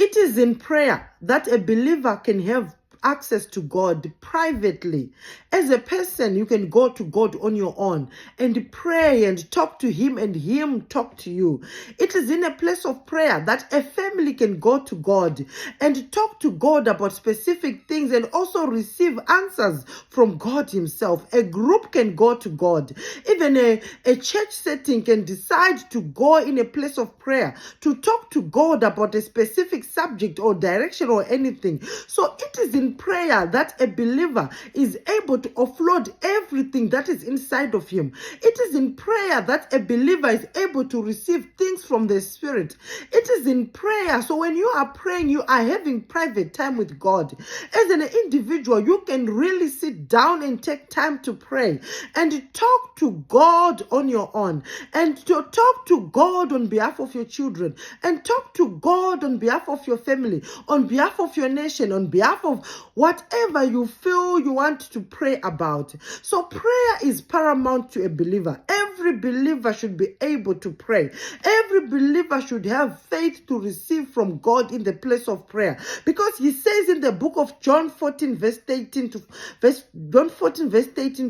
It is in prayer that a believer can have access to God privately. As a person, you can go to God on your own and pray and talk to him and him talk to you. It is in a place of prayer that a family can go to God and talk to God about specific things and also receive answers from God himself. A group can go to God. Even a church setting can decide to go in a place of prayer to talk to God about a specific subject or direction or anything. So it is in prayer that a believer is able to offload everything that is inside of him. It is in prayer that a believer is able to receive things from the Spirit. It is in prayer. So when you are praying, you are having private time with God. As an individual, you can really sit down and take time to pray and talk to God on your own, and to talk to God on behalf of your children, and talk to God on behalf of your family, on behalf of your nation, on behalf of whatever you feel you want to pray about. So prayer is paramount to a believer. Every believer should be able to pray. Every believer should have faith to receive from God in the place of prayer, because he says in the book of John 14 verse 18 to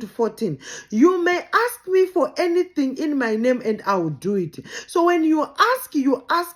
14, you may ask me for anything in my name and I will do it. So when you ask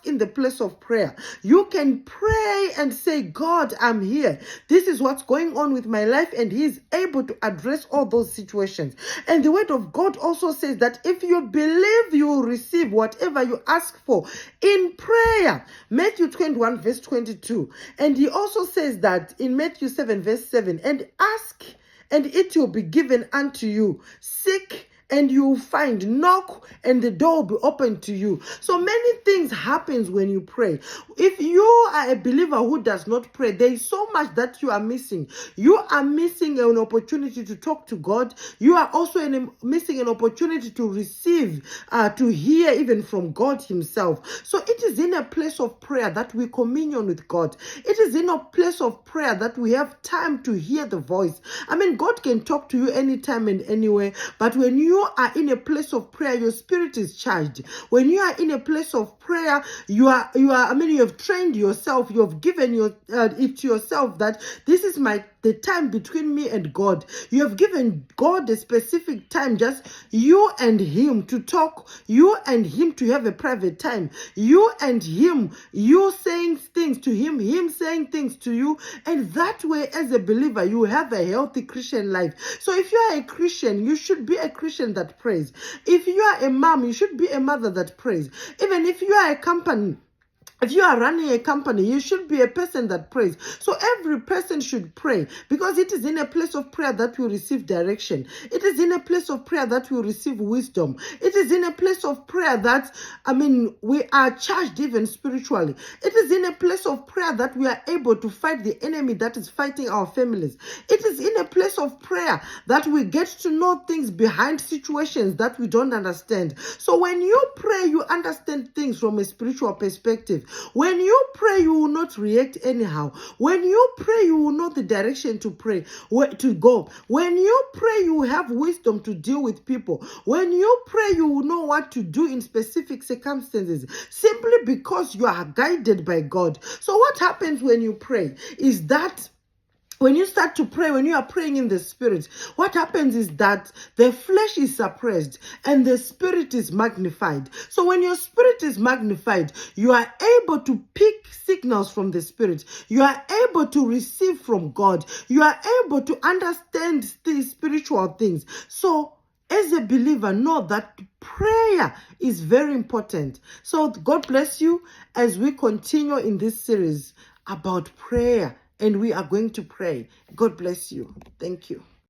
in the place of prayer. You can pray and say, God, I'm here. This is what's going on with my life, and he is able to address all those situations. And the word of God also says that if you believe, you will receive whatever you ask for in prayer. Matthew 21 verse 22. And he also says that in Matthew 7 verse 7, and ask and it will be given unto you. Seek and you will find. Knock and the door will be open to you. So many things happens when you pray. If you are a believer who does not pray, there is so much that you are missing. You are missing an opportunity to talk to God. You are also missing an opportunity to receive, to hear even from God himself. So it is in a place of prayer that we communion with God. It is in a place of prayer that we have time to hear the voice. I mean, God can talk to you anytime and anywhere, but when you are in a place of prayer, your spirit is charged. When you are in a place of prayer, you have trained yourself, you have given it to yourself that this is the time between me and God. You have given God a specific time, just you and him to talk, you and him to have a private time, you and him, you saying things to him, him saying things to you, and that way as a believer, you have a healthy Christian life. So if you are a Christian, you should be a Christian that prays. If you are a mom, you should be a mother that prays. Even if you are a company, if you are running a company, you should be a person that prays. So every person should pray, because it is in a place of prayer that we receive direction. It is in a place of prayer that we receive wisdom. It is in a place of prayer that, we are charged even spiritually. It is in a place of prayer that we are able to fight the enemy that is fighting our families. It is in a place of prayer that we get to know things behind situations that we don't understand. So when you pray, you understand things from a spiritual perspective. When you pray, you will not react anyhow. When you pray, you will know the direction to pray, where to go. When you pray, you will have wisdom to deal with people. When you pray, you will know what to do in specific circumstances, simply because you are guided by God. So what happens when you pray is that when you start to pray, when you are praying in the spirit, what happens is that the flesh is suppressed and the spirit is magnified. So when your spirit is magnified, you are able to pick signals from the spirit. You are able to receive from God. You are able to understand the spiritual things. So as a believer, know that prayer is very important. So God bless you as we continue in this series about prayer. And we are going to pray. God bless you. Thank you.